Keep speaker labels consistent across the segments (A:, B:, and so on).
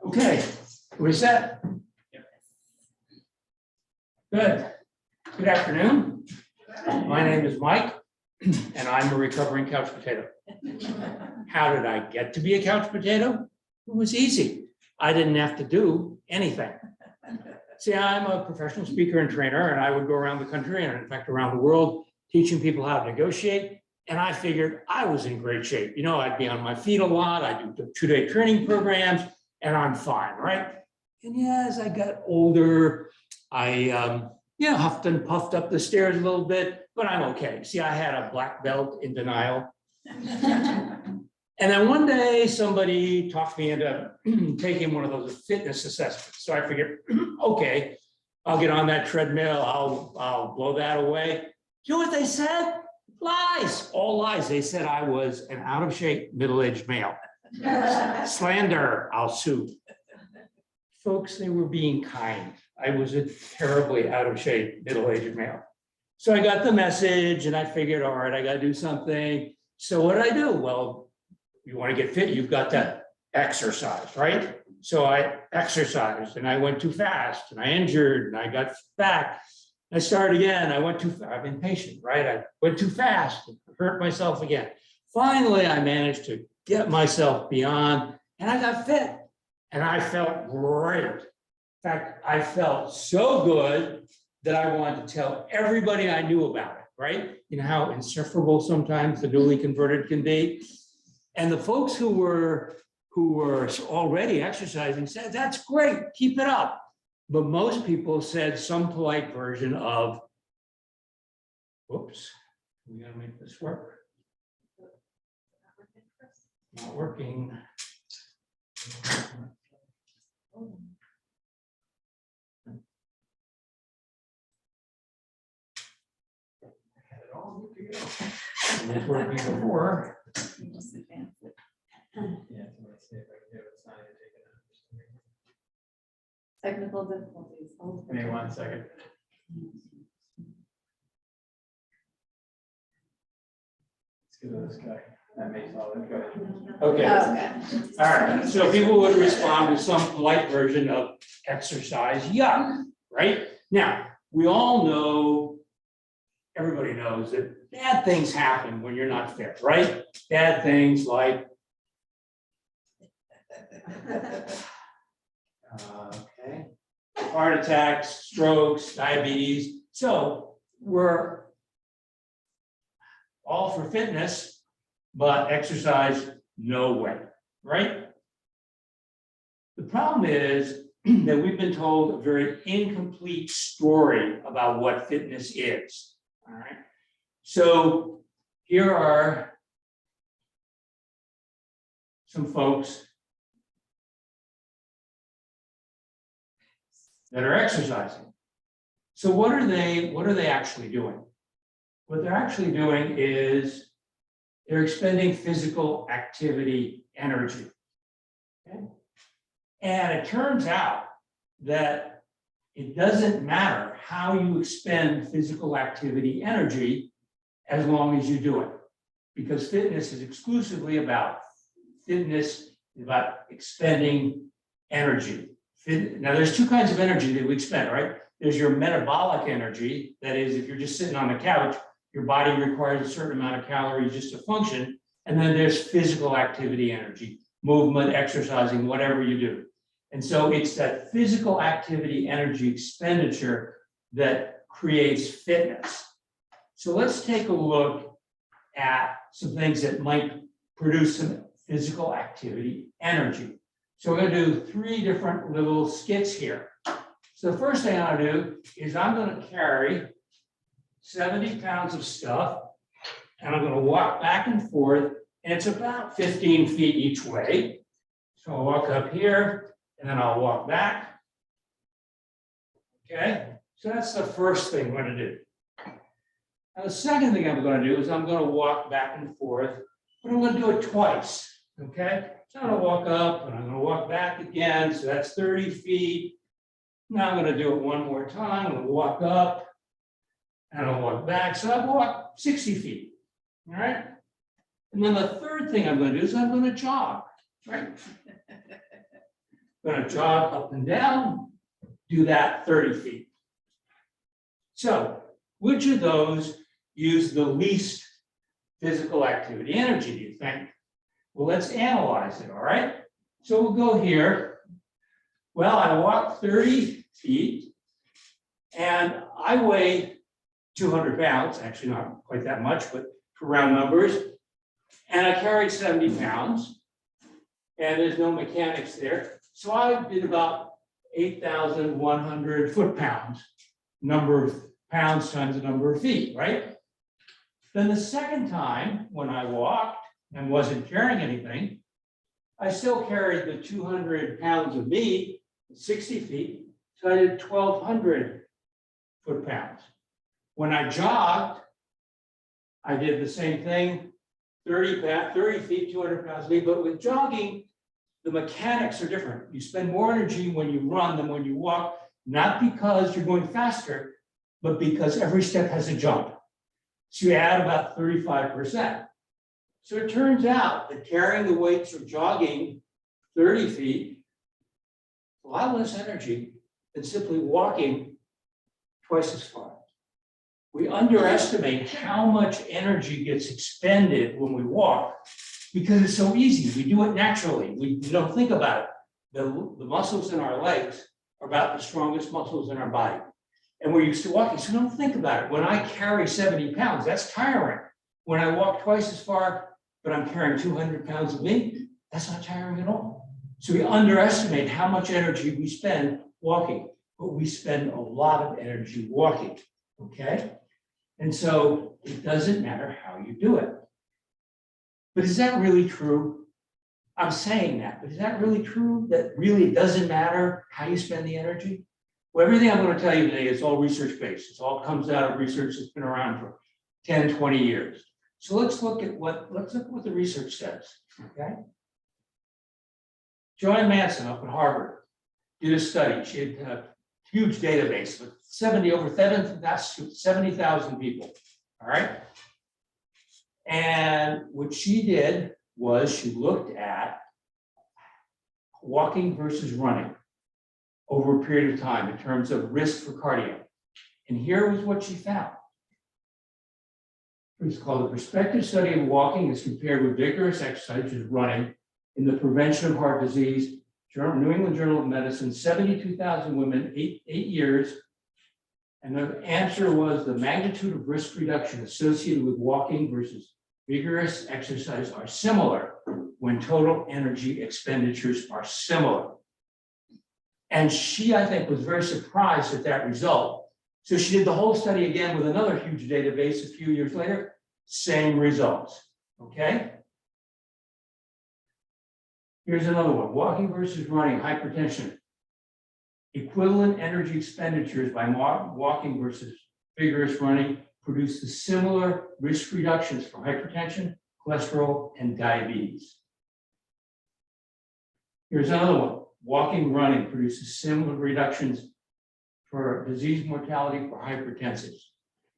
A: Okay, we're set. Good. Good afternoon. My name is Mike, and I'm a recovering couch potato. How did I get to be a couch potato? It was easy. I didn't have to do anything. See, I'm a professional speaker and trainer, and I would go around the country and, in fact, around the world, teaching people how to negotiate. And I figured I was in great shape. You know, I'd be on my feet a lot. I do 2-day training programs, and I'm fine, right? And yeah, as I got older, I huffed and puffed up the stairs a little bit, but I'm okay. See, I had a black belt in denial. And then one day somebody talked me into taking one of those fitness assessments. So I figured, okay, I'll get on that treadmill. I'll blow that away. You know what they said? Lies, all lies. They said I was an out of shape, middle-aged male. Slander, I'll sue. Folks, they were being kind. I was a terribly out of shape, middle-aged male. So I got the message and I figured, all right, I got to do something. So what did I do? Well, you want to get fit, you've got to exercise, right? So I exercised and I went too fast and I injured and I got back. I started again. I went too fast. I'm impatient, right? I went too fast and hurt myself again. Finally, I managed to get myself beyond and I got fit and I felt great. In fact, I felt so good that I wanted to tell everybody I knew about it, right? You know how insufferable sometimes the newly converted can be. And the folks who were already exercising said, that's great, keep it up. But most people said some polite version of, whoops, we gotta make this work. Not working. Had it all good to go. It was working before.
B: Yeah, so let's see if I can do it. It's not even taking it.
C: Technical difficulties.
B: Give me 1 second. Let's go to this guy. That makes all that good.
A: Okay.
C: Okay.
A: All right. So people would respond with some polite version of exercise, yuck, right? Now, we all know, everybody knows that bad things happen when you're not fit, right? Bad things like, okay, heart attacks, strokes, diabetes. So we're all for fitness, but exercise, no way, right? The problem is that we've been told a very incomplete story about what fitness is, all right? So here are some folks that are exercising. So what are they actually doing? What they're actually doing is they're expending physical activity energy. Okay? And it turns out that it doesn't matter how you expend physical activity energy as long as you do it. Because fitness is exclusively about expending energy. Now, there's two kinds of energy that we expend, right? There's your metabolic energy. That is, if you're just sitting on the couch, your body requires a certain amount of calories just to function. And then there's physical activity energy, movement, exercising, whatever you do. And so it's that physical activity energy expenditure that creates fitness. So let's take a look at some things that might produce some physical activity energy. So we're going to do 3 different little skits here. So the first thing I'm going to do is I'm going to carry 70 pounds of stuff, and I'm going to walk back and forth, and it's about 15 feet each way. So I'll walk up here, and then I'll walk back. Okay, so that's the first thing I'm going to do. Now the second thing I'm going to do is I'm going to walk back and forth, but I'm going to do it twice. Okay, so I'm going to walk up and I'm going to walk back again. So that's 30 feet. Now I'm going to do it one more time. I'm going to walk up and I'll walk back. So I've walked 60 feet. All right. And then the third thing I'm going to do is I'm going to jog. right? Gonna jog up and down, do that 30 feet. So which of those use the least physical activity energy, do you think? Well, let's analyze it, all right? So we'll go here. Well, I walked 30 feet and I weigh 200 pounds, actually not quite that much, but for round numbers. And I carried 70 pounds and there's no mechanics there. So I did about 8,100 foot-pounds, number of pounds times the number of feet, right? Then the second time when I walked and wasn't carrying anything, I still carried the 200 pounds of me, 60 feet, so I did 1,200 foot-pounds. When I jogged, I did the same thing, 30 feet, 200 pounds of me, but with jogging, the mechanics are different. You spend more energy when you run than when you walk, not because you're going faster, but because every step has a jump. So you add about 35%. So it turns out that carrying the weights or jogging 30 feet, a lot less energy than simply walking twice as far. We underestimate how much energy gets expended when we walk because it's so easy. We do it naturally. We don't think about it. The muscles in our legs are about the strongest muscles in our body. And we're used to walking, so don't think about it. When I carry 70 pounds, that's tiring. When I walk twice as far, but I'm carrying 200 pounds of me, that's not tiring at all. So we underestimate how much energy we spend walking, but we spend a lot of energy walking, okay? And so it doesn't matter how you do it. But is that really true? I'm saying that, but is that really true? That really doesn't matter how you spend the energy? Well, everything I'm going to tell you today is all research-based. It all comes out of research that's been around for 10, 20 years. So let's look at what the research says, okay? Joanne Manson up at Harvard did a study. She had a huge database with over 70,000 people, all right? And what she did was she looked at walking versus running over a period of time in terms of risk for cardio. And here was what she found. It's called a prospective study of walking as compared with vigorous exercise, which is running, in the prevention of heart disease, New England Journal of Medicine, 72,000 women, eight years. And the answer was the magnitude of risk reduction associated with walking versus vigorous exercise are similar when total energy expenditures are similar. And she, I think, was very surprised at that result. So she did the whole study again with another huge database a few years later, same results, okay? Here's another one, walking versus running, hypertension. Equivalent energy expenditures by walking versus vigorous running produce the similar risk reductions for hypertension, cholesterol, and diabetes. Here's another one, walking, running produces similar reductions for disease mortality for hypertensives.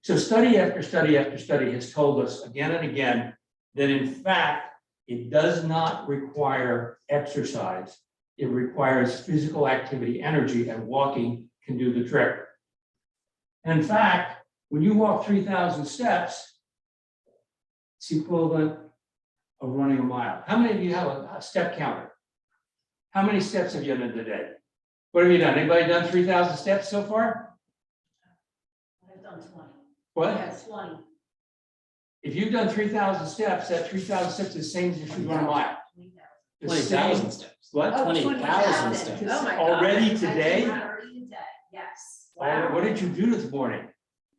A: So study after study after study has told us again and again that in fact, it does not require exercise. It requires physical activity, energy, and walking can do the trick. And in fact, when you walk 3,000 steps, it's equivalent of running a mile. How many of you have a step counter? How many steps have you done today? What have you done? Anybody done 3,000 steps so far?
C: I've done 20.
A: What?
C: Yeah, 20.
A: If you've done 3,000 steps, that 3,000 steps is the same as if you run a mile. The
B: 20,000
A: same-
B: steps.
A: What?
C: Oh,
B: 20,000 steps.
C: Oh my God.
A: Already
C: I
A: today?
C: did already today, yes.
A: What did you do this morning?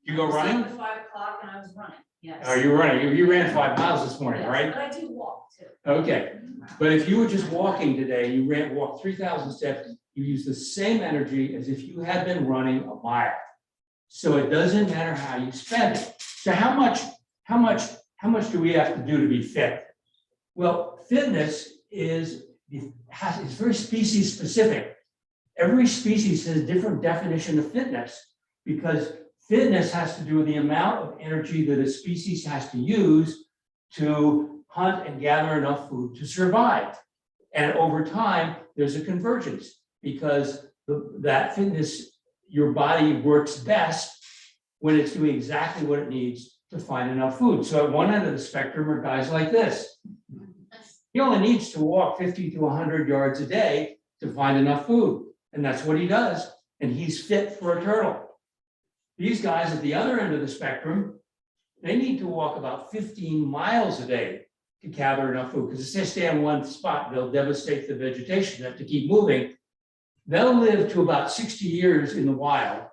A: You go
C: I was up
A: running?
C: at 5 o'clock and I was running, yes.
A: Are you running? You ran 5 miles this morning,
C: Yes,
A: right?
C: But I do walk too.
A: Okay. But if you were just walking today, you walked 3,000 steps, you use the same energy as if you had been running a mile. So it doesn't matter how you spend it. So how much do we have to do to be fit? Well, fitness is very species specific. Every species has a different definition of fitness because fitness has to do with the amount of energy that a species has to use to hunt and gather enough food to survive. And over time, there's a convergence because that fitness, your body works best when it's doing exactly what it needs to find enough food. So at one end of the spectrum are guys like this. He only needs to walk 50 to 100 yards a day to find enough food. And that's what he does. And he's fit for a turtle. These guys at the other end of the spectrum, they need to walk about 15 miles a day to gather enough food. Because if they stay in one spot, they'll devastate the vegetation. They have to keep moving. They'll live to about 60 years in the wild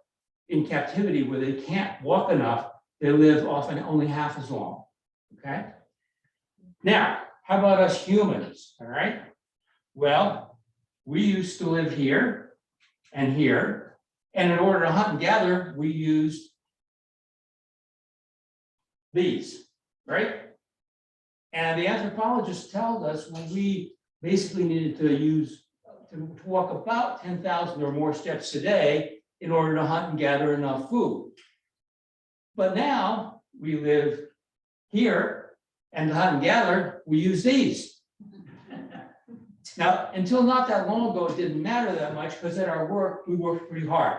A: in captivity where they can't walk enough. They live often only half as long. Okay. Now, how about us humans? All right. Well, we used to live here and here. And in order to hunt and gather, we used these, right? And the anthropologists tell us when we basically needed to walk about 10,000 or more steps a day in order to hunt and gather enough food. But now we live here and to hunt and gather, we use these. Now, until not that long ago, it didn't matter that much because at our work, we worked pretty hard.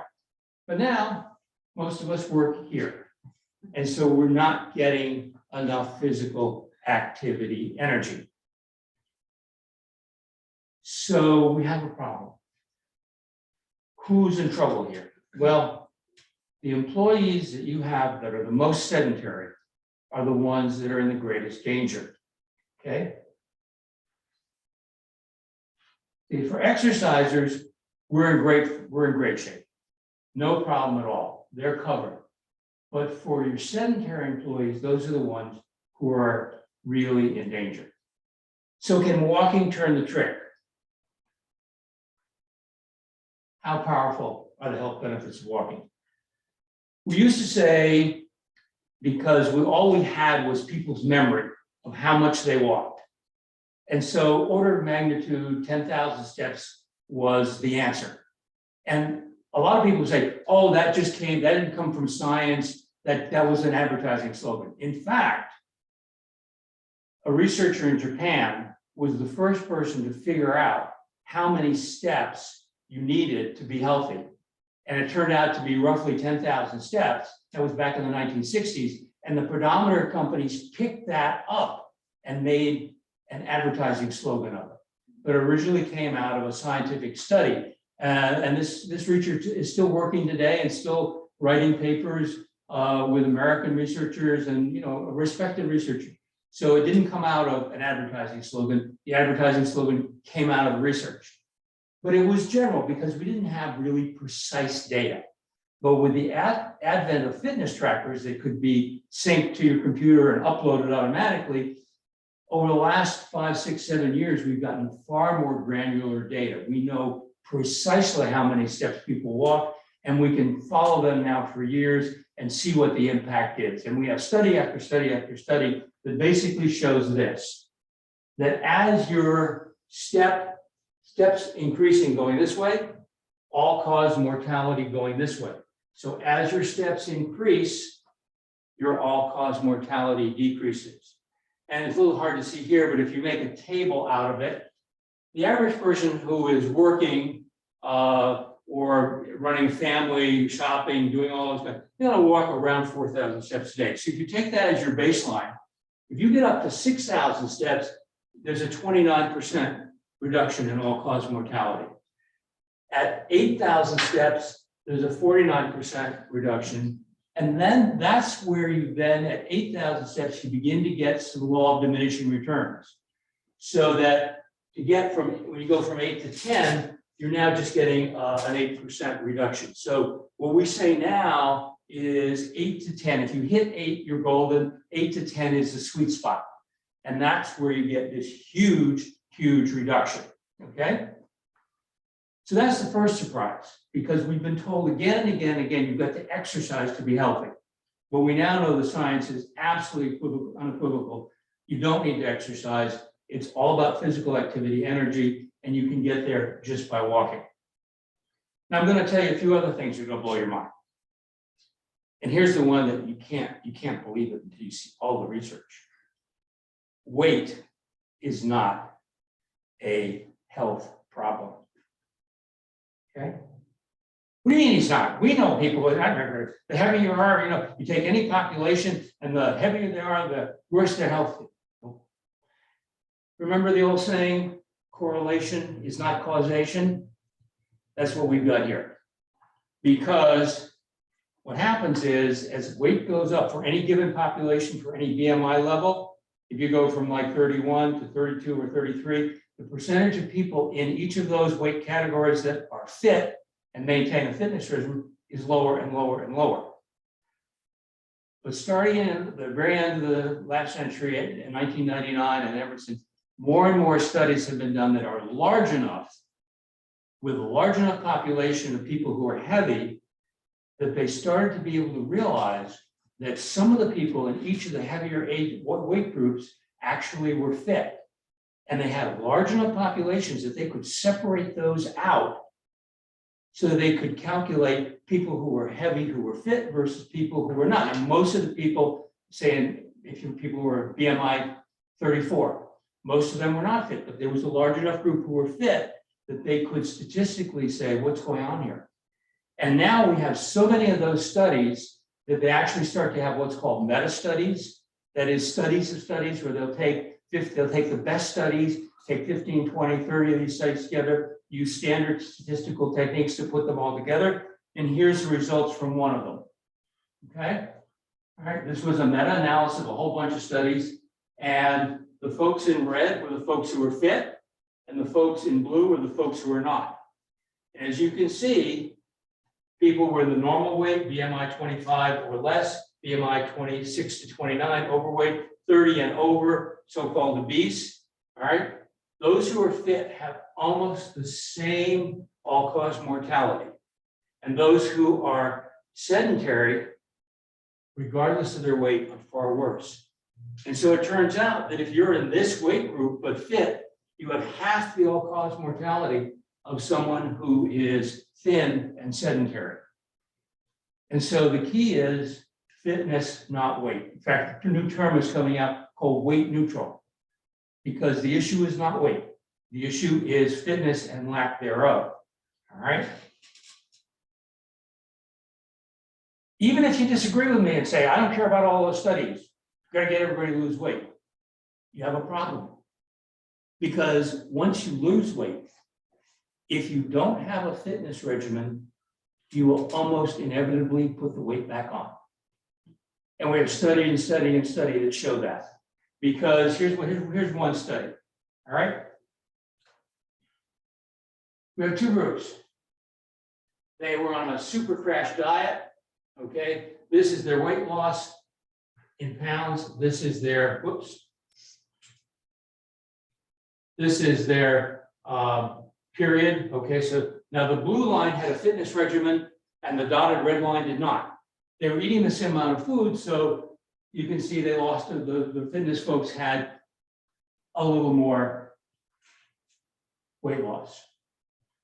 A: But now, most of us work here. And so we're not getting enough physical activity energy. So we have a problem. Who's in trouble here? Well, the employees that you have that are the most sedentary are the ones that are in the greatest danger. Okay? For exercisers, we're in great shape. No problem at all. They're covered. But for your sedentary employees, those are the ones who are really in danger. So can walking turn the trick? How powerful are the health benefits of walking? We used to say, because all we had was people's memory of how much they walked. And so order of magnitude, 10,000 steps was the answer. And a lot of people say, oh, that didn't come from science, that was an advertising slogan. In fact, a researcher in Japan was the first person to figure out how many steps you needed to be healthy. And it turned out to be roughly 10,000 steps. That was back in the 1960s. And the pedometer companies picked that up and made an advertising slogan of it. But it originally came out of a scientific study. And this research is still working today and still writing papers with American researchers and a respected researcher. So it didn't come out of an advertising slogan. The advertising slogan came out of the research. But it was general because we didn't have really precise data. But with the advent of fitness trackers that could be synced to your computer and uploaded automatically, over the last 5, 6, 7 years, we've gotten far more granular data. We know precisely how many steps people walk, and we can follow them now for years and see what the impact is. And we have study after study after study that basically shows this, that as your steps increasing going this way, all-cause mortality going this way. So as your steps increase, your all-cause mortality decreases. And it's a little hard to see here, but if you make a table out of it, the average person who is working or running family, shopping, doing all those things, they're gonna walk around 4,000 steps a day. So if you take that as your baseline, if you get up to 6,000 steps, there's a 29% reduction in all-cause mortality. At 8,000 steps, there's a 49% reduction. And then that's where you then, at 8,000 steps, you begin to get some law of diminishing returns. So that when you go from 8 to 10, you're now just getting an 8% reduction. So what we say now is 8 to 10. If you hit 8, you're golden. 8 to 10 is the sweet spot. And that's where you get this huge reduction, okay? So that's the first surprise, because we've been told again and again and again, you've got to exercise to be healthy. But we now know the science is absolutely unequivocal. You don't need to exercise. It's all about physical activity, energy, and you can get there just by walking. Now I'm going to tell you a few other things that are going to blow your mind. And here's the one that you can't believe it until you see all the research. Weight is not a health problem. Okay? What do you mean he's not? We know people, I remember, the heavier you are, you know, you take any population and the heavier they are, the worse their health. Remember the old saying, correlation is not causation? That's what we've got here. Because what happens is, as weight goes up for any given population, for any BMI level, if you go from like 31 to 32 or 33, the percentage of people in each of those weight categories that are fit and maintain a fitness regimen is lower and lower and lower. But starting in the very end of the last century, in 1999 and ever since, more and more studies have been done that are large enough, with a large enough population of people who are heavy, that they started to be able to realize that some of the people in each of the heavier weight groups actually were fit. And they had large enough populations that they could separate those out so that they could calculate people who were heavy, who were fit versus people who were not. And most of the people, saying if you people were BMI 34, most of them were not fit, but there was a large enough group who were fit that they could statistically say, what's going on here? And now we have so many of those studies that they actually start to have what's called meta studies. That is studies of studies where they'll take the best studies, take 15, 20, 30 of these studies together, use standard statistical techniques to put them all together. And here's the results from one of them. Okay. All right. This was a meta-analysis of a whole bunch of studies. And the folks in red were the folks who were fit, and the folks in blue were the folks who were not. And as you can see, people were the normal weight, BMI 25 or less, BMI 26 to 29, overweight, 30 and over, so-called obese. All right. Those who are fit have almost the same all-cause mortality. And those who are sedentary, regardless of their weight, are far worse. And so it turns out that if you're in this weight group but fit, you have half the all-cause mortality of someone who is thin and sedentary. And so the key is fitness, not weight. In fact, a new term is coming out called weight neutral, because the issue is not weight. The issue is fitness and lack thereof. All right. Even if you disagree with me and say, I don't care about all those studies, you've got to get everybody to lose weight, you have a problem. Because once you lose weight, if you don't have a fitness regimen, you will almost inevitably put the weight back on. And we have study and study and study that show that. Because here's one study. All right. We have two groups. They were on a super crash diet. Okay. This is their weight loss in pounds. This is their, this is their period. Okay, so now the blue line had a fitness regimen and the dotted red line did not. They were eating the same amount of food, so you can see they lost, the fitness folks had a little more weight loss.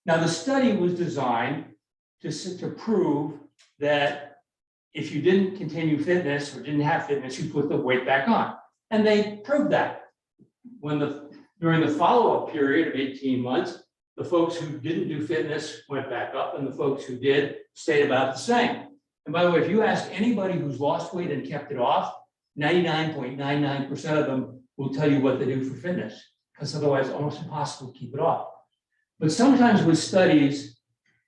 A: Now the study was designed to prove that if you didn't continue fitness or didn't have fitness, you put the weight back on. And they proved that. During the follow-up period of 18 months, the folks who didn't do fitness went back up and the folks who did stayed about the same. And by the way, if you ask anybody who's lost weight and kept it off, 99.99% of them will tell you what they do for fitness, because otherwise it's almost impossible to keep it off. But sometimes with studies,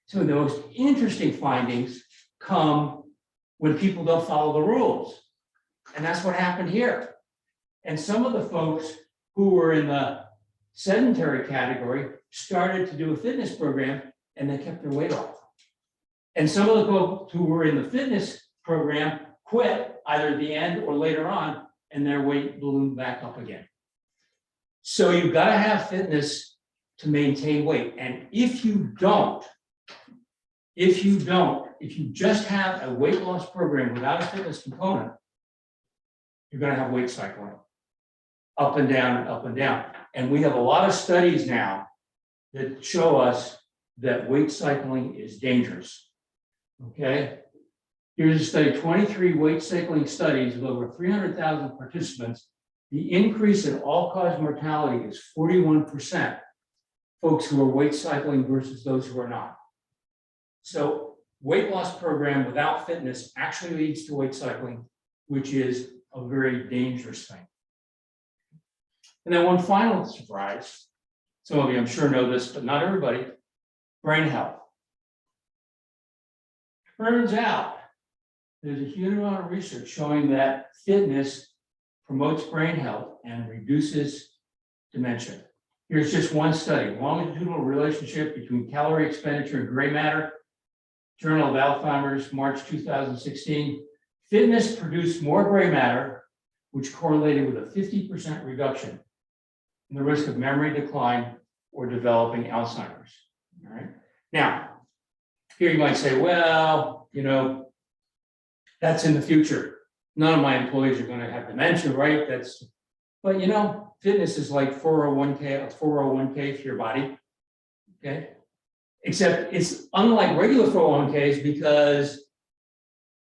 A: some of the most interesting findings come when people don't follow the rules. And that's what happened here. And some of the folks who were in the sedentary category started to do a fitness program and they kept their weight off. And some of the folks who were in the fitness program quit either at the end or later on, and their weight ballooned back up again. So you've got to have fitness to maintain weight. And if you just have a weight loss program without a fitness component, you're going to have weight cycling up and down and up and down. And we have a lot of studies now that show us that weight cycling is dangerous. Okay. Here's a study, 23 weight cycling studies with over 300,000 participants. The increase in all-cause mortality is 41%. folks who are weight cycling versus those who are not. So weight loss program without fitness actually leads to weight cycling, which is a very dangerous thing. And then one final surprise, some of you I'm sure know this, but not everybody, brain health. Turns out there's a huge amount of research showing that fitness promotes brain health and reduces dementia. Here's just one study, longitudinal relationship between calorie expenditure and gray matter, Journal of Alzheimer's, March 2016. Fitness produced more gray matter, which correlated with a 50% reduction in the risk of memory decline or developing Alzheimer's. All right. Now, here you might say, well, you know, that's in the future. None of my employees are going to have dementia, right? But you know, fitness is like 401k, a 401k for your body. Okay. Except it's unlike regular 401ks because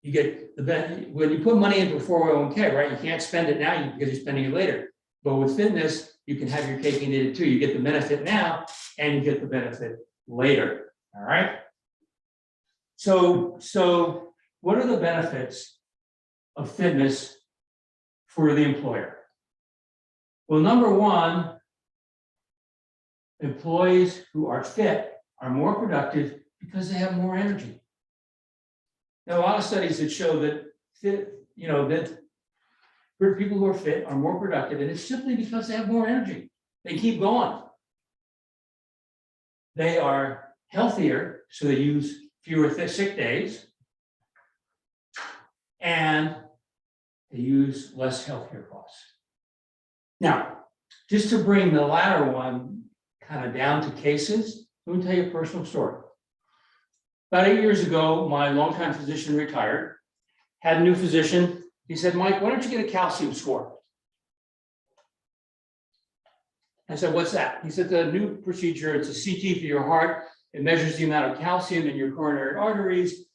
A: you get the benefit when you put money into a 401k, right? You can't spend it now because you're spending it later. But with fitness, you can have your cake and eat it too. You get the benefit now and you get the benefit later. All right. So what are the benefits of fitness for the employer? Well, number one, employees who are fit are more productive because they have more energy. Now, a lot of studies that show that that people who are fit are more productive, and it's simply because they have more energy. They keep going. They are healthier, so they use fewer sick days, and they use less healthcare costs. Now, just to bring the latter one kind of down to cases, let me tell you a personal story. About 8 years ago, my longtime physician retired, had a new physician. He said, Mike, why don't you get a calcium score? I said, what's that? He said, the new procedure, it's a CT for your heart. It measures the amount of calcium in your coronary arteries,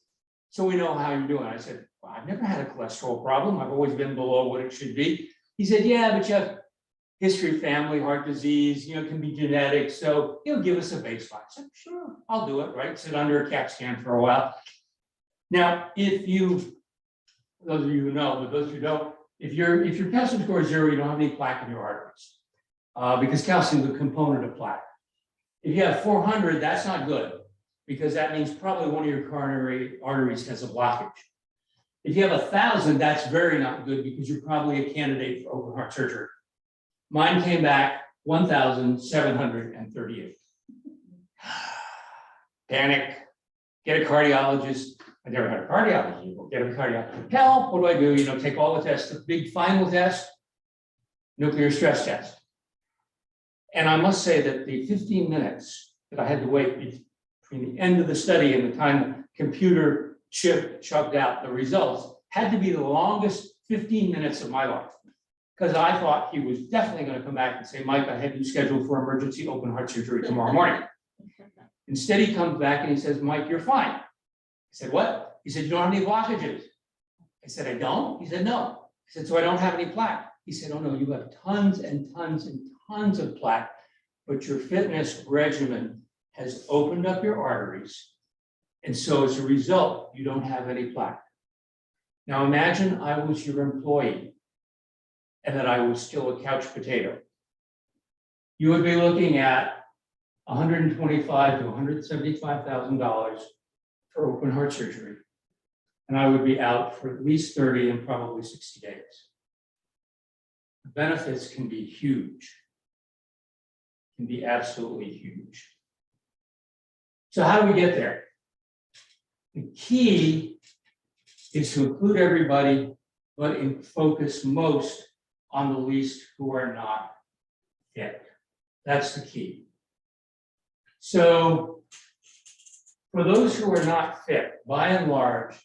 A: so we know how you're doing. I said, well, I've never had a cholesterol problem. I've always been below what it should be. He said, yeah, but you have history of family, heart disease, it can be genetic. So he'll give us a baseline. I said, sure, I'll do it, right? Sit under a CAT scan for a while. Now, those of you who know, but those who don't, if your calcium score is 0, you don't have any plaque in your arteries because calcium is a component of plaque. If you have 400, that's not good because that means probably one of your coronary arteries has a blockage. If you have 1,000, that's very not good because you're probably a candidate for open heart surgery. Mine came back 1,738. Panic, get a cardiologist. I never had a cardiologist, but get a cardiologist. Help, what do? Take all the tests, the big final test, nuclear stress test. And I must say that the 15 minutes that I had to wait between the end of the study and the time the computer chip chugged out the results had to be the longest 15 minutes of my life. Because I thought he was definitely going to come back and say, Mike, I had you scheduled for emergency open heart surgery tomorrow morning. Instead, he comes back and he says, Mike, you're fine. I said, what? He said, you don't have any blockages. I said, I don't? He said, no. I said, so I don't have any plaque. He said, oh no, you have tons and tons and tons of plaque, but your fitness regimen has opened up your arteries. And so as a result, you don't have any plaque. Now imagine I was your employee and that I was still a couch potato. You would be looking at $125,000 to $175,000 for open heart surgery. And I would be out for at least 30 and probably 60 days. The benefits can be huge, can be absolutely huge. So how do we get there? The key is to include everybody, but focus most on the least who are not fit. That's the key. So for those who are not fit, by and large,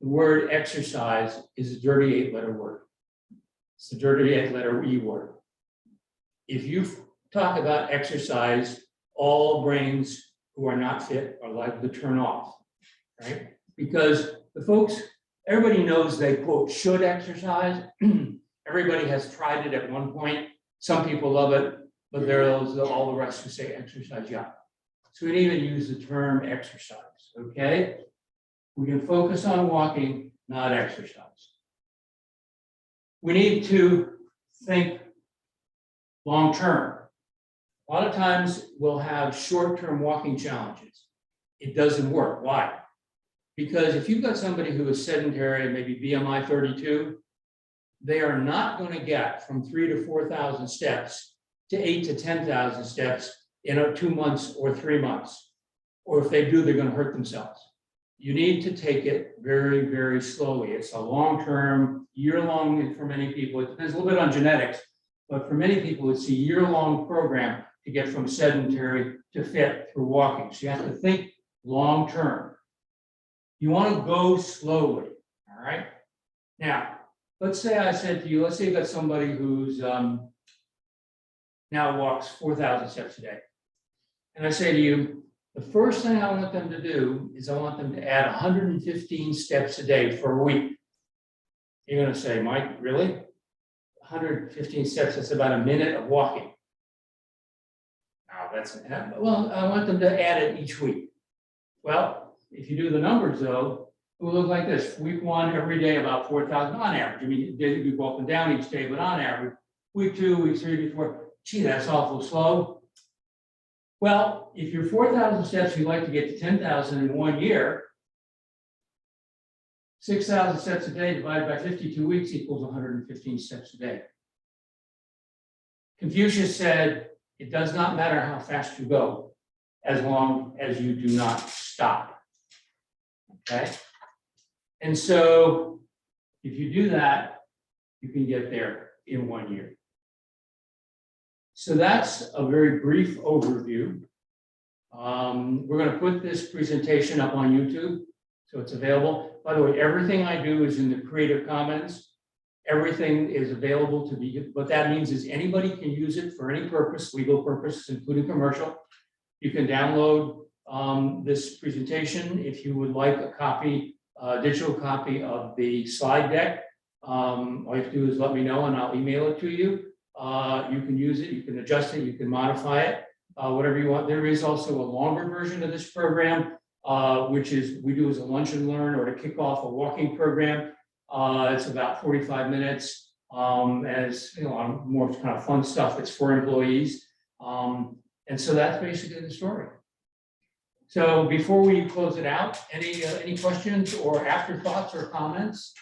A: the word exercise is a dirty 8-letter word. It's a dirty 8-letter E word. If you talk about exercise, all brains who are not fit are likely to turn off, right? Because everybody knows they, quote, should exercise. Everybody has tried it at one point. Some people love it. but there are those, all the rest who say exercise yacht. So we didn't even use the term exercise, okay? We can focus on walking, not exercise. We need to think long-term. A lot of times we'll have short-term walking challenges. It doesn't work. Why? Because if you've got somebody who is sedentary, maybe BMI 32, they are not going to get from 3,000 to 4,000 steps to 8,000 to 10,000 steps in 2 months or 3 months. Or if they do, they're going to hurt themselves. You need to take it very, very slowly. It's a long-term, year-long, for many people, it depends a little bit on genetics, but for many people, it's a year-long program to get from sedentary to fit through walking. So you have to think long-term. You want to go slowly, all right? Now, let's say I said to you, let's say you've got somebody who's now walks 4,000 steps a day. And I say to you, the first thing I want them to do is I want them to add 115 steps a day for a week. You're going to say, Mike, really? 115 steps, that's about a minute of walking. Now, that's, well, I want them to add it each week. Well, if you do the numbers though, it will look like this. Week 1, every day about 4,000 on average. I mean, you'd be walking down each day, but on average. Week 2, week 3, week 4, gee, that's awful slow. Well, if you're 4,000 steps, you'd like to get to 10,000 in 1 year, 6,000 steps a day divided by 52 weeks equals 115 steps a day. Confucius said, it does not matter how fast you go, as long as you do not stop. Okay? And so, if you do that, you can get there in 1 year. So that's a very brief overview. We're going to put this presentation up on YouTube, so it's available. By the way, everything I do is in the Creative Commons. Everything is available to be, what that means is anybody can use it for any purpose, legal purpose, including commercial. You can download this presentation if you would like a copy, digital copy of the slide deck. All you have to do is let me know and I'll email it to you. You can use it, you can adjust it, you can modify it, whatever you want. There is also a longer version of this program, which is we do as a lunch and learn or to kick off a walking program. It's about 45 minutes, as you know, more kind of fun stuff that's for employees. And so that's basically the story. So before we close it out, any questions or afterthoughts or comments?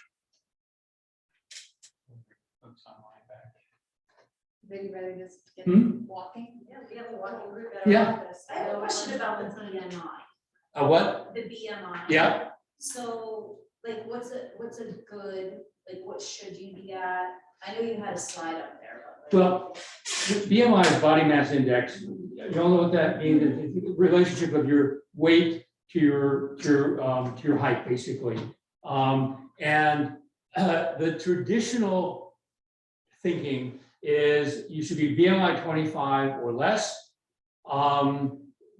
D: Maybe rather just get walking.
C: Yeah, we have a walking group at
A: Yeah.
C: our office. I have a question about the BMI.
A: What?
C: The BMI.
A: Yeah.
C: So, like, what's a good, like, what should you be at? I know you had a slide up there, but. Like,
A: Well, BMI is body mass index. You all know what that means? It's the relationship of your weight to your height, basically. The traditional thinking is you should be BMI 25 or less.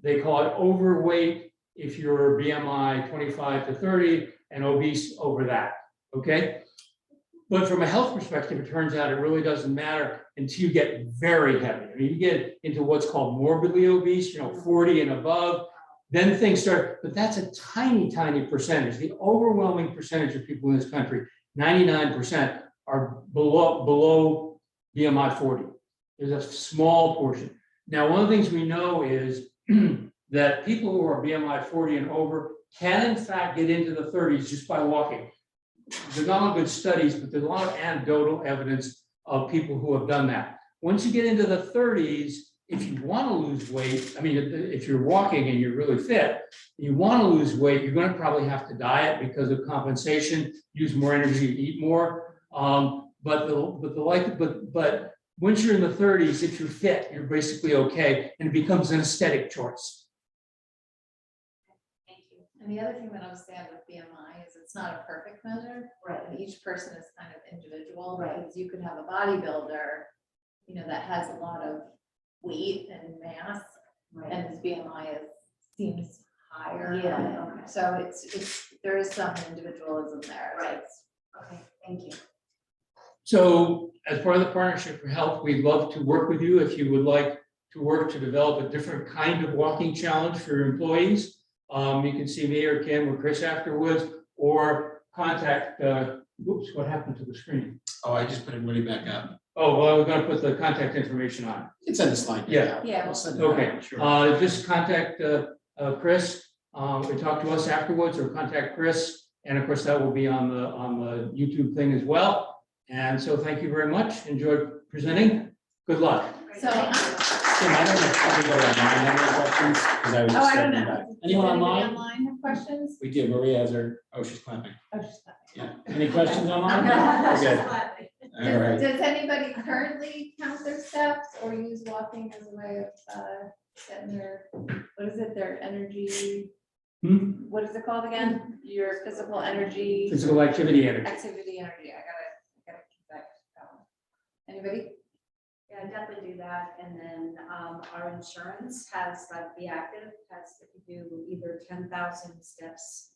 A: They call it overweight if you're BMI 25 to 30 and obese over that, okay? But from a health perspective, it turns out it really doesn't matter until you get very heavy. I mean, you get into what's called morbidly obese, 40 and above, then things start, but that's a tiny, tiny percentage. The overwhelming percentage of people in this country, 99%, are below BMI 40. There's a small portion. Now, one of the things we know is that people who are BMI 40 and over can in fact get into the 30s just by walking. There's not a lot of good studies, but there's a lot of anecdotal evidence of people who have done that. Once you get into the 30s, if you want to lose weight, I mean, if you're walking and you're really fit, you want to lose weight, you're going to probably have to diet because of compensation, use more energy, eat more. But once you're in the 30s, if you're fit, you're basically okay, and it becomes an aesthetic choice.
C: Thank you.
D: And the other thing that I was saying with BMI is it's not a perfect measure.
C: Right.
D: And each person is kind of individual,
C: Right.
D: because you could have a bodybuilder, that has a lot of weight and mass,
C: Right.
D: and his BMI seems higher.
C: Yeah, okay.
D: So there is some individualism there.
C: Right. Okay, thank you.
A: So as part of the Partnership for Health, we'd love to work with you if you would like to work to develop a different kind of walking challenge for your employees. You can see me or Kim or Chris afterwards, or contact, oops, what happened to the screen?
E: Oh, I just put it right back up.
A: Oh, well, we're gonna put the contact information on.
E: It's on the slide.
A: Yeah.
D: Yeah.
E: I'll send it
A: Okay,
E: out, sure.
A: just contact Chris, or talk to us afterwards, or contact Chris. And of course, that will be on the YouTube thing as well. And so thank you very much. Enjoyed presenting. Good luck.
D: So,
E: Tim, I don't know if anybody online have any questions, because I was
D: oh,
E: just
D: I don't
E: sending
D: know.
E: back.
D: Does
E: Anyone
D: anybody
E: online?
D: Online have questions?
E: We do, Maria has her, oh, she's clapping.
D: Oh, she's not.
E: Yeah, any questions online? Okay, all right.
D: Does anybody currently count their steps or use walking as a way of getting their, what is it, their energy?
A: Hmm?
D: What is it called again? Your physical energy,
A: Physical activity energy.
D: activity energy. I gotta keep that going. Anybody?
C: Yeah, definitely do that. And then our insurance has, like, Be Active has, if you do either 10,000 steps,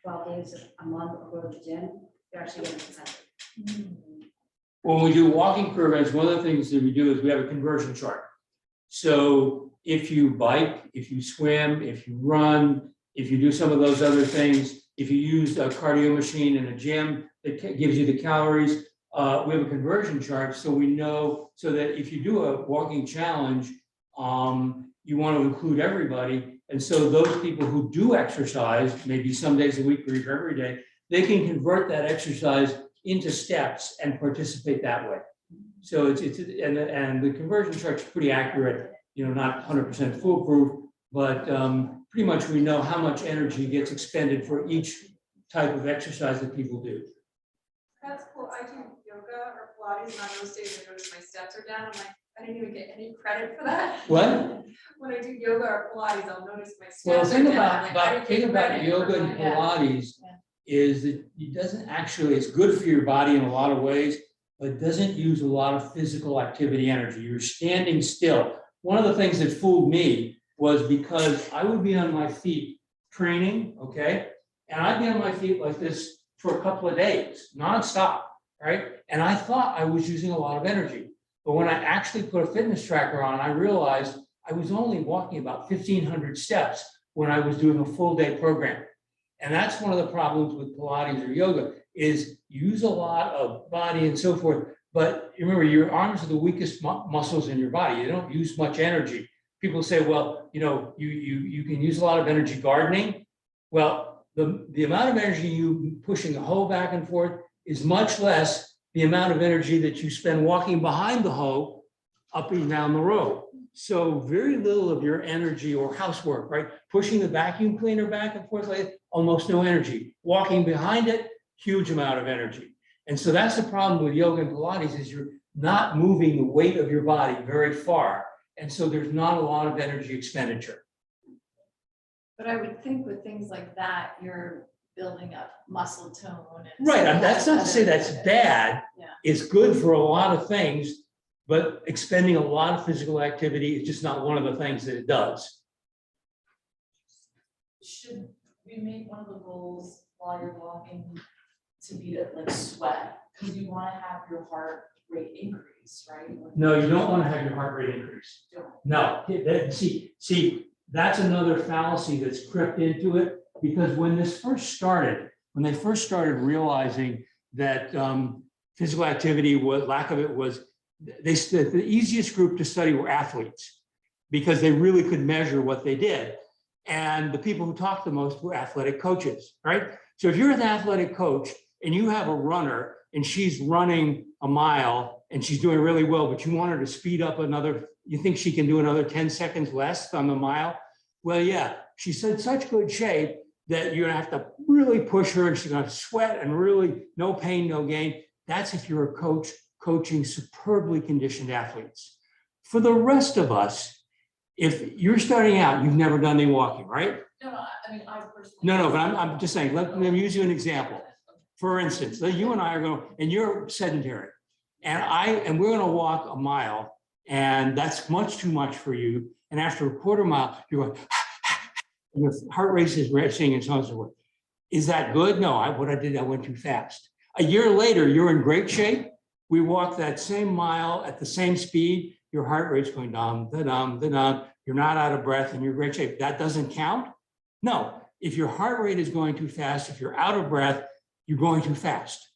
C: 12 days a month, or go to the gym, you're actually getting incentive.
A: When we do walking programs, one of the things that we do is we have a conversion chart. So if you bike, if you swim, if you run, if you do some of those other things, if you use a cardio machine in a gym that gives you the calories, we have a conversion chart, so we know, so that if you do a walking challenge, you want to include everybody. And so those people who do exercise, maybe some days a week or even every day, they can convert that exercise into steps and participate that way. So it's and the conversion chart's pretty accurate, not 100% foolproof, but pretty much we know how much energy gets expended for each type of exercise that people do.
F: That's cool. I do yoga or Pilates, and on those days I notice my steps are down. I'm like, I didn't even get any credit for that.
A: What?
F: When I do yoga or Pilates, I'll notice my
A: Well, the
F: steps
A: thing
F: are down. I'm like, I
A: about
F: didn't get credit
A: yoga
F: for
A: and
F: my-
D: Yeah.
A: Pilates
D: Yeah.
A: is that it doesn't actually, it's good for your body in a lot of ways, but it doesn't use a lot of physical activity energy. You're standing still. One of the things that fooled me was because I would be on my feet training, okay? And I'd be on my feet like this for a couple of days, nonstop, right? And I thought I was using a lot of energy. But when I actually put a fitness tracker on, I realized I was only walking about 1,500 steps when I was doing a full day program. And that's one of the problems with Pilates or yoga is you use a lot of body and so forth. But remember, your arms are the weakest muscles in your body. You don't use much energy. People say, well, you can use a lot of energy gardening. Well, the amount of energy you pushing the hoe back and forth is much less the amount of energy that you spend walking behind the hoe up and down the road. So very little of your energy or housework, right? Pushing the vacuum cleaner back and forth, like almost no energy. Walking behind it, huge amount of energy. And so that's the problem with yoga and Pilates is you're not moving the weight of your body very far. And so there's not a lot of energy expenditure.
D: But I would think with things like that, you're building up muscle tone. And
A: Right,
D: some
A: that's not to say
D: other
A: that's
D: benefits.
A: bad.
D: Yeah.
A: It's good for a lot of things, but expending a lot of physical activity is just not one of the things that it does.
G: Should we make one of the goals while you're walking to be to like sweat? Because you want to have your heart rate increase, right?
A: No, you don't want to have your heart rate increase. No, see, that's another fallacy that's crept into it, because when they first started realizing that physical activity was, lack of it was, they said the easiest group to study were athletes, because they really could measure what they did. And the people who talked the most were athletic coaches, right? So if you're an athletic coach and you have a runner and she's running a mile and she's doing really well, but you want her to speed up another, you think she can do another 10 seconds less on the mile? Well, yeah, she's in such good shape that you're gonna have to really push her and she's gonna sweat and really no pain, no gain. That's if you're a coach coaching superbly conditioned athletes. For the rest of us, if you're starting out, you've never done any walking, right?
G: No, I mean, I personally.
A: No, but I'm just saying, let me use you an example. For instance, you and I are going, and you're sedentary, and we're gonna walk a mile, and that's much too much for you. And after a quarter mile, you're going, and your heart rate is racing and so on and so forth. Is that good? No, I went too fast. A year later, you're in great shape. We walk that same mile at the same speed, your heart rate's going down, da-dum, you're not out of breath and you're in great shape. That doesn't count? No, if your heart rate is going too fast, if you're out of breath, you're going too fast.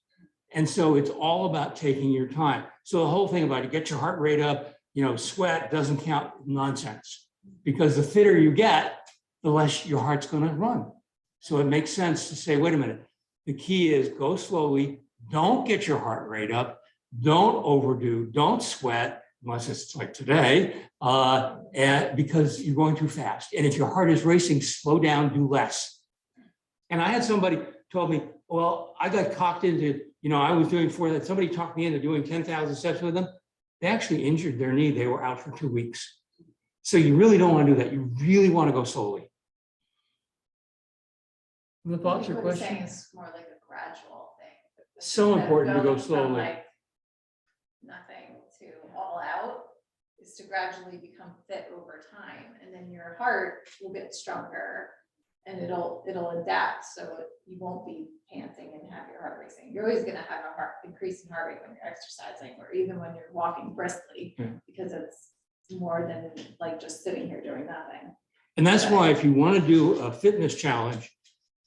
A: And so it's all about taking your time. So the whole thing about it, get your heart rate up, sweat doesn't count, nonsense. Because the fitter you get, the less your heart's going to run. So it makes sense to say, wait a minute, the key is go slowly, don't get your heart rate up, don't overdo, don't sweat, unless it's like today, and because you're going too fast. And if your heart is racing, slow down, do less. And I had somebody told me, well, I got cocked into, I was doing somebody talked me into doing 10,000 steps with them. They actually injured their knee. They were out for 2 weeks. So you really don't want to do that. You really want to go slowly. The thoughts or
D: What he's saying
A: questions?
D: is more like a gradual thing.
A: So
D: Instead of
A: important to go
D: going from,
A: slowly.
D: like, nothing to all out is to gradually become fit over time, and then your heart will get stronger and it'll adapt, so you won't be panting and have your heart racing. You're always gonna have a increasing heart rate when you're exercising, or even when you're walking briskly, because it's more than like just sitting here doing nothing.
A: And that's why if you want to do a fitness challenge,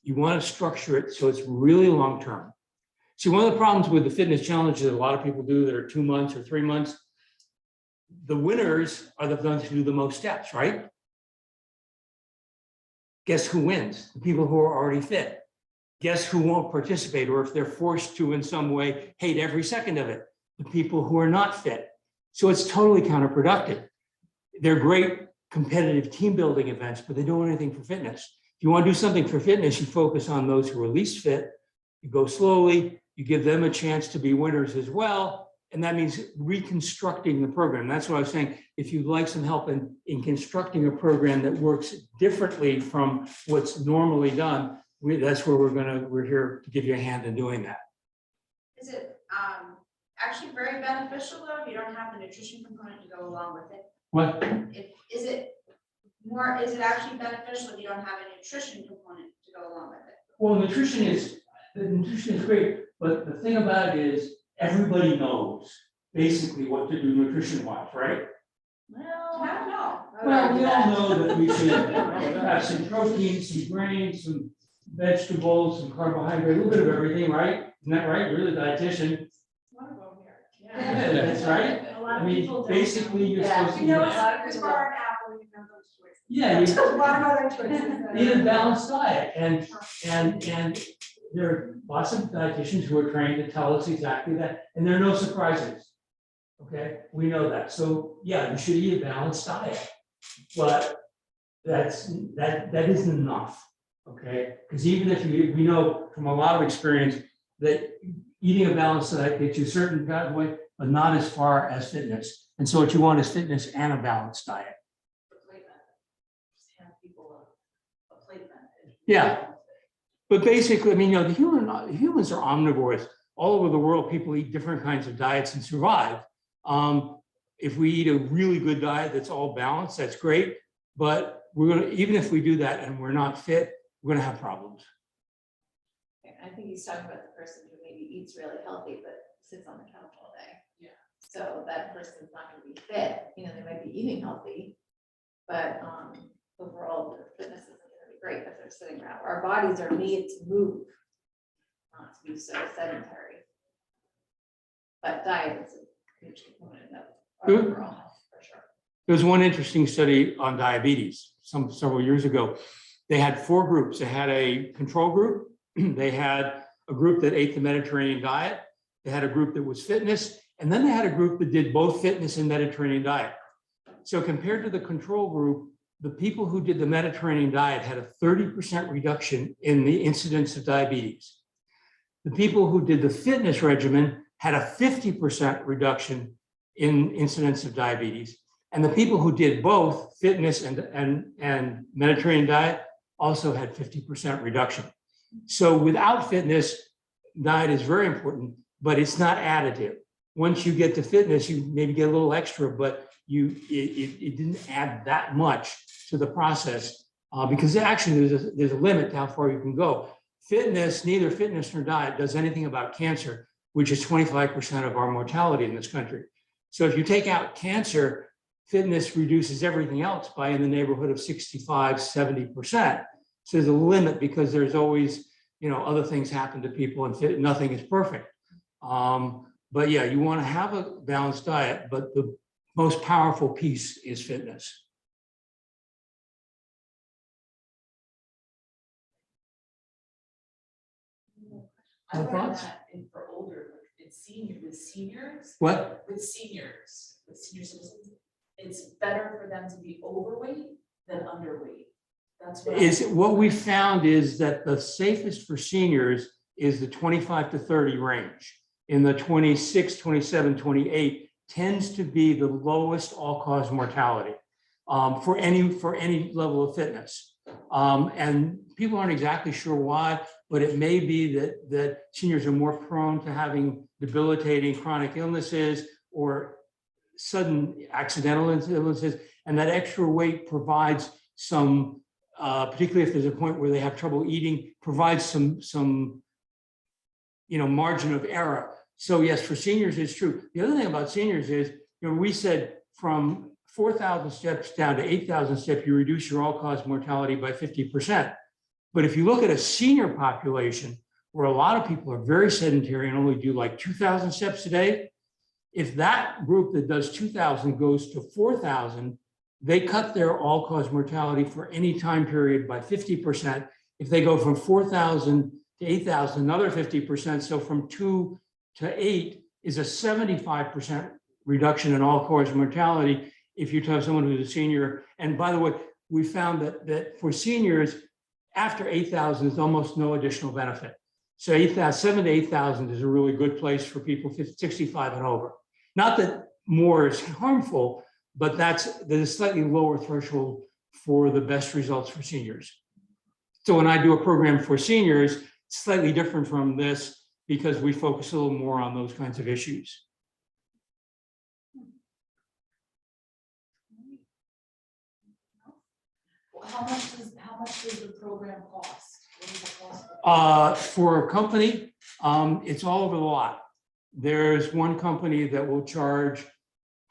A: you want to structure it so it's really long-term. See, one of the problems with the fitness challenges that a lot of people do that are 2 months or 3 months, the winners are the ones who do the most steps, right? Guess who wins? The people who are already fit. Guess who won't participate, or if they're forced to in some way, hate every second of it? The people who are not fit. So it's totally counterproductive. They're great competitive team building events, but they don't do anything for fitness. If you want to do something for fitness, you focus on those who are least fit, you go slowly, you give them a chance to be winners as well. And that means reconstructing the program. That's what I was saying. If you'd like some help in constructing a program that works differently from what's normally done, that's where we're here to give you a hand in doing that.
C: Is it actually very beneficial though, if you don't have the nutrition component to go along with it?
A: What?
C: Is it actually beneficial if you don't have a nutrition component to go along with it?
A: Well, nutrition is great, but the thing about it is everybody knows basically what to do nutrition-wise, right?
D: Well,
C: I don't know.
A: Well, we all know that we should have some protein, some grains, some vegetables, some carbohydrate, a little bit of everything, right? Isn't that right? You're the dietitian.
F: One of them here.
A: Yeah, that's right.
F: A lot
A: I
F: of
A: mean,
F: people don't.
A: basically, you're
D: Yeah.
A: supposed to
F: You know,
A: eat-
F: it's for an apple, you know those choices.
A: Yeah,
F: There's a lot of other choices. that
A: eat a
F: are-
A: balanced diet, and there are lots of dietitians who are trained to tell us exactly that, and there are no surprises. Okay, we know that. So yeah, you should eat a balanced diet, but that isn't enough. Okay, because even if we know from a lot of experience that eating a balanced diet gets you a certain way, but not as far as fitness. And so what you want is fitness and a balanced diet.
G: The plate method. Just hand people a plate method.
A: Yeah. But basically, I mean, the humans are omnivores. All over the world, people eat different kinds of diets and survive. If we eat a really good diet that's all balanced, that's great. But even if we do that and we're not fit, we're gonna have problems.
D: I think he's talking about the person who maybe eats really healthy, but sits on the couch all day.
G: Yeah.
D: So that person's not gonna be fit, they might be eating healthy, but, overall, their fitness isn't gonna be great if they're sitting around. Our bodies are made to move, not to be so sedentary. But diet is a huge component of our
A: Good.
D: overall health, for sure.
A: There was one interesting study on diabetes several years ago. They had 4 groups. They had a control group. They had a group that ate the Mediterranean diet. They had a group that was fitness. And then they had a group that did both fitness and Mediterranean diet. So compared to the control group, the people who did the Mediterranean diet had a 30% reduction in the incidence of diabetes. The people who did the fitness regimen had a 50% reduction in incidence of diabetes. And the people who did both fitness and Mediterranean diet also had 50% reduction. So without fitness, diet is very important, but it's not additive. Once you get to fitness, you maybe get a little extra, but it didn't add that much to the process because actually there's a limit to how far you can go. Fitness, neither fitness nor diet does anything about cancer, which is 25% of our mortality in this country. So if you take out cancer, fitness reduces everything else by in the neighborhood of 65, 70%. So there's a limit because there's always, other things happen to people and nothing is perfect. But yeah, you want to have a balanced diet, but the most powerful piece is fitness.
G: I
A: No
G: learned
A: thoughts?
G: that for older, like with seniors,
A: What?
G: with senior citizens, it's better for them to be overweight than underweight. That's what
A: What we found is that the safest for seniors is the 25 to 30 range. In the 26, 27, 28 tends to be the lowest all-cause mortality for any level of fitness. And people aren't exactly sure why, but it may be that seniors are more prone to having debilitating chronic illnesses or sudden accidental illnesses, and that extra weight provides some, particularly if there's a point where they have trouble eating, provides some margin of error. So yes, for seniors, it's true. The other thing about seniors is, we said from 4,000 steps down to 8,000 steps, you reduce your all-cause mortality by 50%. But if you look at a senior population where a lot of people are very sedentary and only do like 2,000 steps a day, if that group that does 2,000 goes to 4,000, they cut their all-cause mortality for any time period by 50%. If they go from 4,000 to 8,000, another 50%. So from 2 to 8 is a 75% reduction in all-cause mortality if you have someone who's a senior. And by the way, we found that for seniors, after 8,000 is almost no additional benefit. So 7 to 8,000 is a really good place for people 65 and over. Not that more is harmful, but there's a slightly lower threshold for the best results for seniors. So when I do a program for seniors, it's slightly different from this because we focus a little more on those kinds of issues.
G: How much does the program cost? What is the cost?
A: For a company, it's all over the lot. There's one company that will charge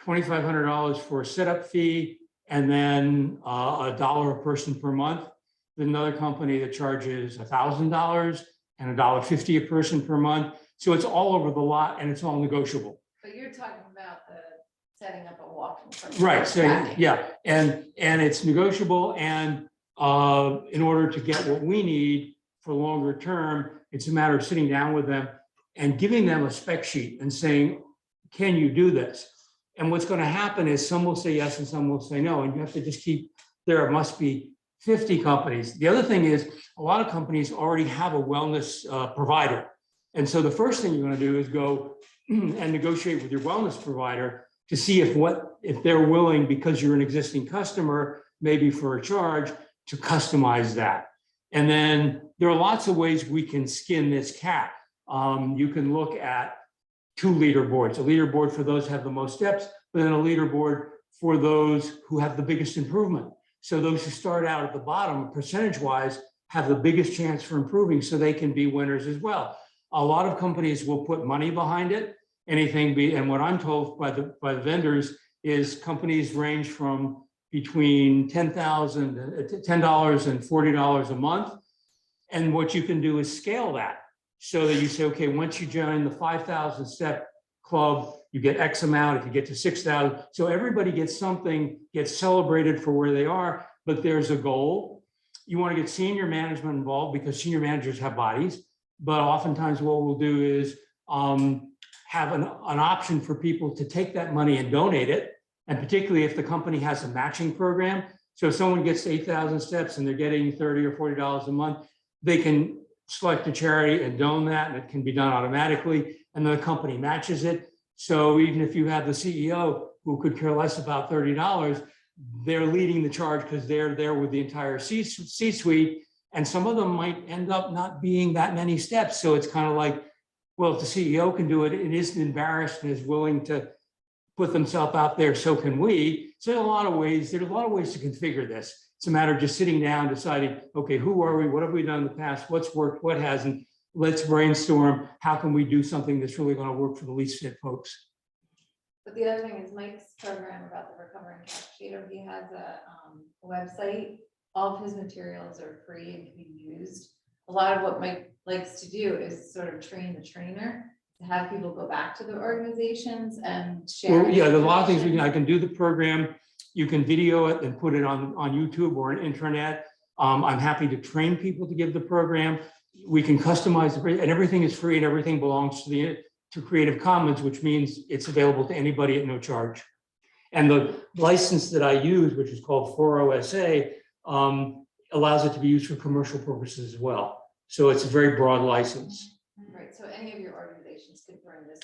A: $2,500 for a setup fee and then $1 a person per month. There's another company that charges $1,000 and $1.50 a person per month. So it's all over the lot and it's all negotiable.
D: But you're talking about the setting up a walking.
A: Right, so yeah, and it's negotiable, and in order to get what we need for longer term, it's a matter of sitting down with them and giving them a spec sheet and saying, can you do this? And what's going to happen is some will say yes and some will say no, and you have to just there must be 50 companies. The other thing is a lot of companies already have a wellness provider. And so the first thing you're going to do is go and negotiate with your wellness provider to see if they're willing, because you're an existing customer, maybe for a charge, to customize that. And then there are lots of ways we can skin this cat. You can look at 2 leaderboards, a leaderboard for those who have the most steps, but then a leaderboard for those who have the biggest improvement. So those who start out at the bottom, percentage-wise, have the biggest chance for improving, so they can be winners as well. A lot of companies will put money behind it. And what I'm told by the vendors is companies range from between $10 and $40 a month. And what you can do is scale that so that you say, okay, once you join the 5,000 step club, you get X amount. If you get to 6,000, so everybody gets something, gets celebrated for where they are, but there's a goal. You want to get senior management involved because senior managers have bodies, but oftentimes what we'll do is have an option for people to take that money and donate it. And particularly if the company has a matching program. So if someone gets 8,000 steps and they're getting $30 or $40 a month, they can select a charity and donate that, and it can be done automatically. And then the company matches it. So even if you have the CEO who could care less about $30, they're leading the charge because they're there with the entire C-suite. And some of them might end up not being that many steps. So it's kind of like, well, if the CEO can do it, it isn't embarrassed and is willing to put themselves out there, so can we. So there's a lot of ways to configure this. It's a matter of just sitting down, deciding, okay, who are we? What have we done in the past? What's worked? What hasn't? Let's brainstorm. How can we do something that's really going to work for the least fit folks?
D: But the other thing is Mike's program about the recovering couch potato, he has a website. All of his materials are free and can be used. A lot of what Mike likes to do is sort of train the trainer to have people go back to the organizations and share.
A: Well, yeah, there's a lot of things
D: information.
A: I can do the program. You can video it and put it on YouTube or an intranet. I'm happy to train people to give the program. We can customize it, and everything is free and everything belongs to Creative Commons, which means it's available to anybody at no charge. And the license that I use, which is called 4OSA, allows it to be used for commercial purposes as well. So it's a very broad license.
D: Right, so any of your organizations could bring this